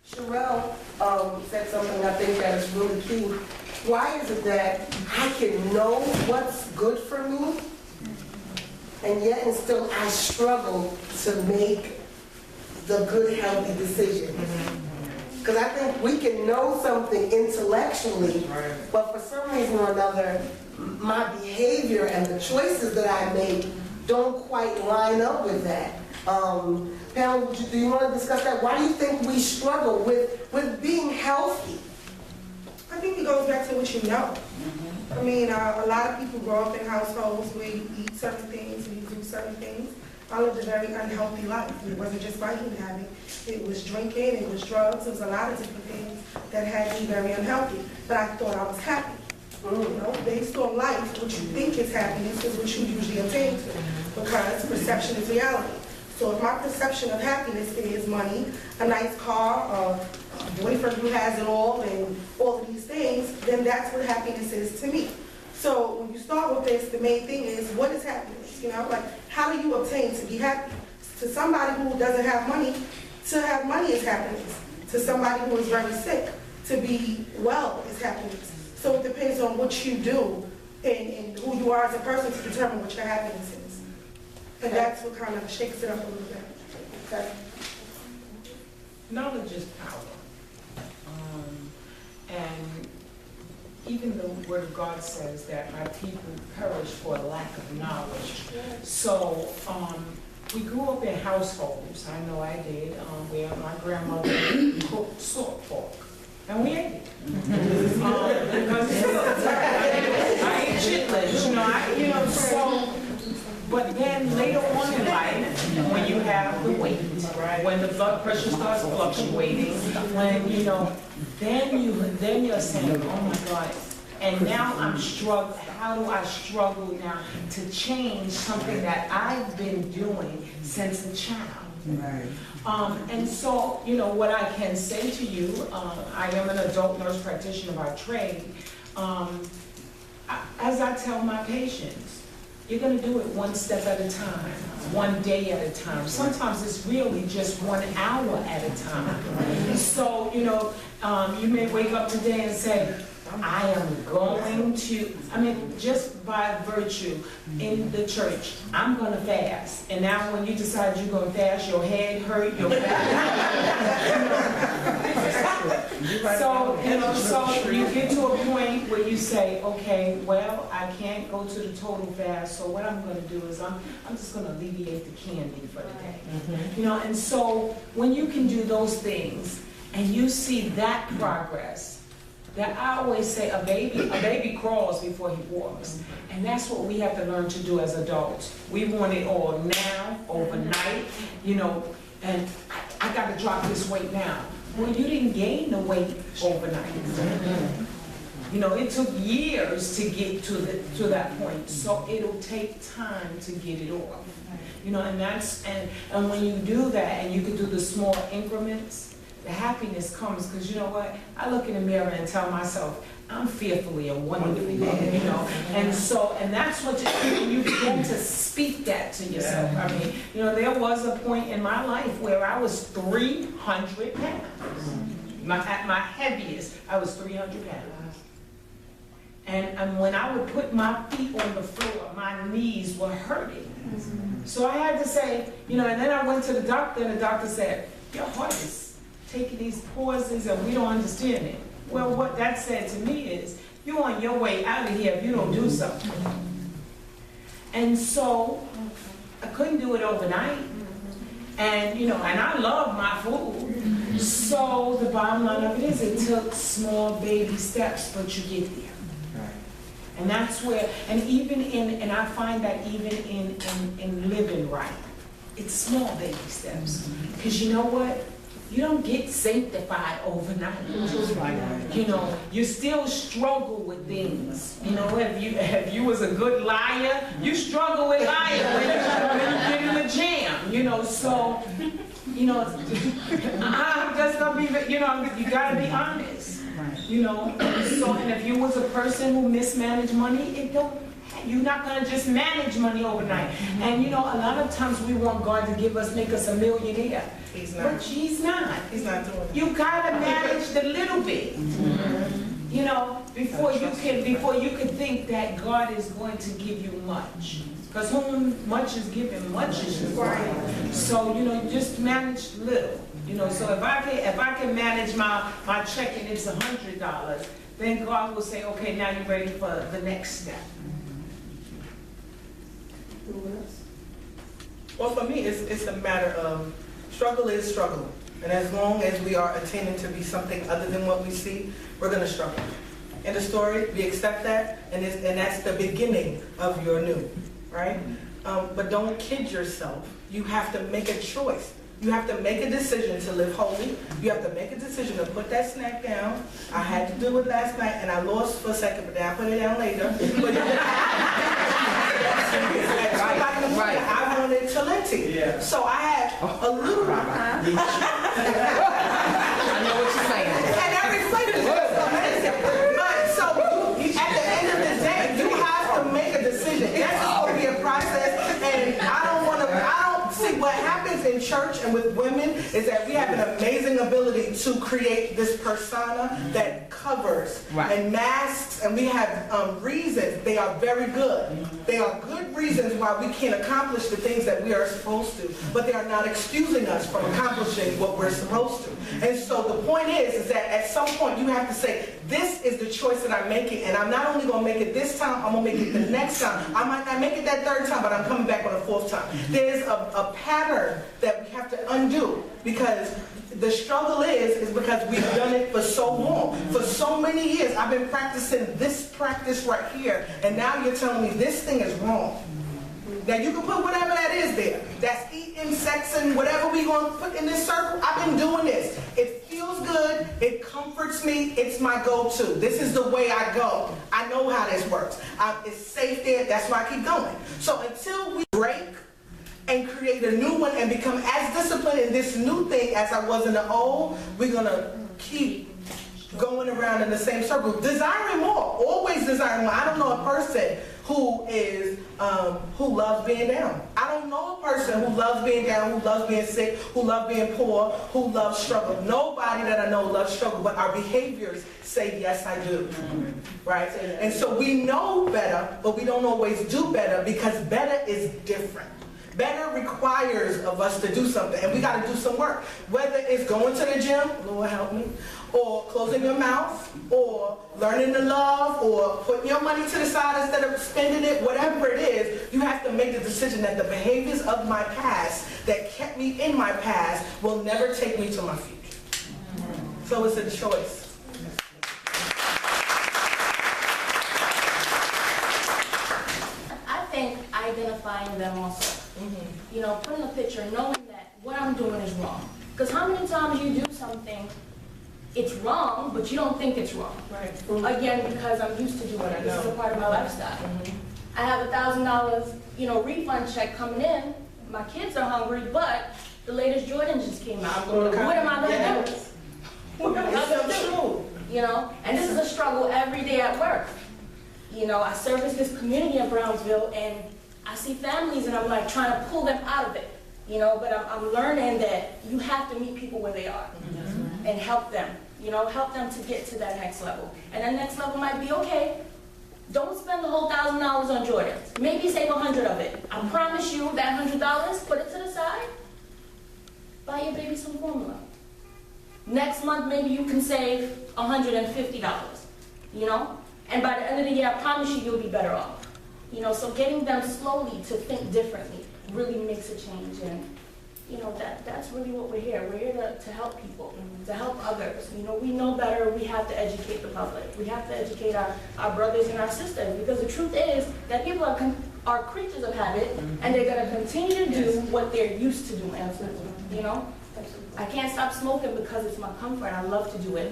Sherelle said something I think that is really key. Why is it that I can know what's good for me, and yet and still I struggle to make the good, healthy decision? Because I think we can know something intellectually, but for some reason or another, my behavior and the choices that I make don't quite line up with that. Pennon, do you want to discuss that? Why do you think we struggle with being healthy? I think it goes back to what you know. I mean, a lot of people grow up in households where you eat certain things and you do certain things. I lived a very unhealthy life. It wasn't just my eating habit. It was drinking, it was drugs, it was a lot of different things that had me very unhealthy. But I thought I was happy. You know, based on life, what you think is happiness is what you usually attain to, because perception is reality. So if my perception of happiness is money, a nice car, a boyfriend who has it all, and all of these things, then that's what happiness is to me. So when you start with this, the main thing is, what is happiness? You know, like, how do you obtain to be happy? To somebody who doesn't have money, to have money is happiness. To somebody who is very sick, to be well is happiness. So it depends on what you do and who you are as a person to determine what your happiness is. And that's what kind of shakes it up a little bit. Okay. Knowledge is power. And even the Word of God says that my people perish for a lack of knowledge. So we grew up in households, I know I did, where my grandmother cooked salt pork. And we ate it. Because I ate chitlins, you know, so. But then later on in life, when you have the weight, when the blood pressure starts fluctuating, when then you're saying, oh my God. And now I'm struggling. How do I struggle now to change something that I've been doing since a child? Right. And so, you know, what I can say to you, I am an adult nurse practitioner by trade. As I tell my patients, you're going to do it one step at a time, one day at a time. Sometimes it's really just 1 hour at a time. So, you know, you may wake up today and say, I am going to, just by virtue in the church, I'm going to fast. And now when you decide you're going to fast, your head hurt, your back. So, you know, so you get to a point where you say, okay, well, I can't go to the total fast, so what I'm going to do is I'm just going to alleviate the candy for the day. You know, and so when you can do those things and you see that progress, that I always say a baby crawls before he walks. And that's what we have to learn to do as adults. We want it all now, overnight, you know, and I got to drop this weight now. Well, you didn't gain the weight overnight. You know, it took years to get to that point. So it'll take time to get it off. You know, and when you do that and you can do the small increments, the happiness comes, because you know what? I look in the mirror and tell myself, I'm fearfully and wonderfully made, you know. And that's what you begin to speak that to yourself. I mean, you know, there was a point in my life where I was 300 pounds. At my heaviest, I was 300 pounds. And when I would put my feet on the floor, my knees were hurting. So I had to say, you know, and then I went to the doctor, and the doctor said, your heart is taking these pauses and we don't understand it. Well, what that said to me is, you're on your way out of here if you don't do something. And so, I couldn't do it overnight. And, you know, and I love my food. So, the bottom line of it is, it took small baby steps, but you get there. And that's where, and I find that even in living right, it's small baby steps. Because you know what? You don't get sanctified overnight. You know, you still struggle with things. You know, if you was a good liar, you struggle with lying when you get in the jam. You know, so, you know, I'm just gonna be, you know, you gotta be honest. You know, so, and if you was a person who mismanaged money, it don't You're not gonna just manage money overnight. And you know, a lot of times we want God to make us a millionaire. He's not. But He's not. He's not doing it. You gotta manage the little bit. You know, before you can think that God is going to give you much. Because whom much is given, much is required. So, you know, just manage little. You know, so if I can manage my check and it's $100, then God will say, okay, now you're ready for the next step. Well, for me, it's a matter of struggle is struggle. And as long as we are attending to be something other than what we see, we're going to struggle. In the story, we accept that, and that's the beginning of your new, right? But don't kid yourself. You have to make a choice. You have to make a decision to live holy. You have to make a decision to put that snack down. I had to do it last night, and I lost for a second, but then I put it down later. But I wanted Talenti. Yeah. So I had a little. I know what you're saying. And I reflected it. But so at the end of the day, you have to make a decision. That's going to be a process, and I don't see what happens in church and with women is that we have an amazing ability to create this persona that covers and masks, and we have reasons. They are very good. They are good reasons why we can't accomplish the things that we are supposed to, but they are not excusing us from accomplishing what we're supposed to. And so the point is that at some point you have to say, this is the choice that I'm making, and I'm not only going to make it this time, I'm going to make it the next time. I might not make it that third time, but I'm coming back on the fourth time. There's a pattern that we have to undo, because the struggle is because we've done it for so long. For so many years, I've been practicing this practice right here, and now you're telling me this thing is wrong. Now you can put whatever that is there. That's eating, sexing, whatever we going to put in this circle. I've been doing this. It feels good. It comforts me. It's my go-to. This is the way I go. I know how this works. It's safe there. That's why I keep going. So until we break and create a new one and become as disciplined in this new thing as I was in the old, we're going to keep going around in the same circle. Desiring more. Always desiring more. I don't know a person who loves being down. I don't know a person who loves being down, who loves being sick, who loves being poor, who loves struggle. Nobody that I know loves struggle, but our behaviors say, yes, I do. Right? And so we know better, but we don't always do better, because better is different. Better requires of us to do something, and we got to do some work. Whether it's going to the gym, Lord help me, or closing your mouth, or learning to love, or putting your money to the side instead of spending it, whatever it is, you have to make the decision that the behaviors of my past that kept me in my past will never take me to my future. So it's a choice. I think identifying them also. You know, putting a picture, knowing that what I'm doing is wrong. Because how many times you do something, it's wrong, but you don't think it's wrong. Right. Again, because I'm used to doing it. This is a part of my lifestyle. I have $1,000, refund check coming in. My kids are hungry, but the latest Jordan just came out. What am I going to do? What am I going to do? You know, and this is a struggle every day at work. You know, I service this community in Brownsville, and I see families, and I'm like trying to pull them out of it. You know, but I'm learning that you have to meet people where they are and help them. You know, help them to get to that next level. And that next level might be, okay, don't spend the whole $1,000 on Jordans. Maybe save 100 of it. I promise you that $100, put it to the side, buy your baby some formula. Next month, maybe you can save $150, you know? And by the end of the year, I promise you, you'll be better off. You know, so getting them slowly to think differently really makes a change. And, you know, that's really what we're here. We're here to help people, to help others. You know, we know better. We have to educate the public. We have to educate our brothers and our sisters, because the truth is that people are creatures of habit, and they're going to continue to do what they're used to doing. You know, I can't stop smoking because it's my comfort. I love to do it.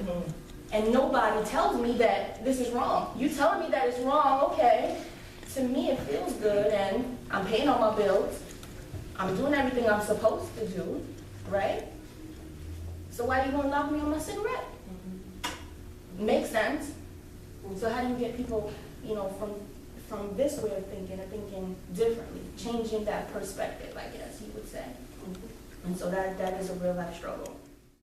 And nobody tells me that this is wrong. You telling me that it's wrong, okay. To me, it feels good, and I'm paying all my bills. I'm doing everything I'm supposed to do, right? So why are you gonna knock me on my cigarette? Makes sense. So how do you get people, you know, from this way of thinking and thinking differently, changing that perspective, I guess you would say. And so that is a real life struggle.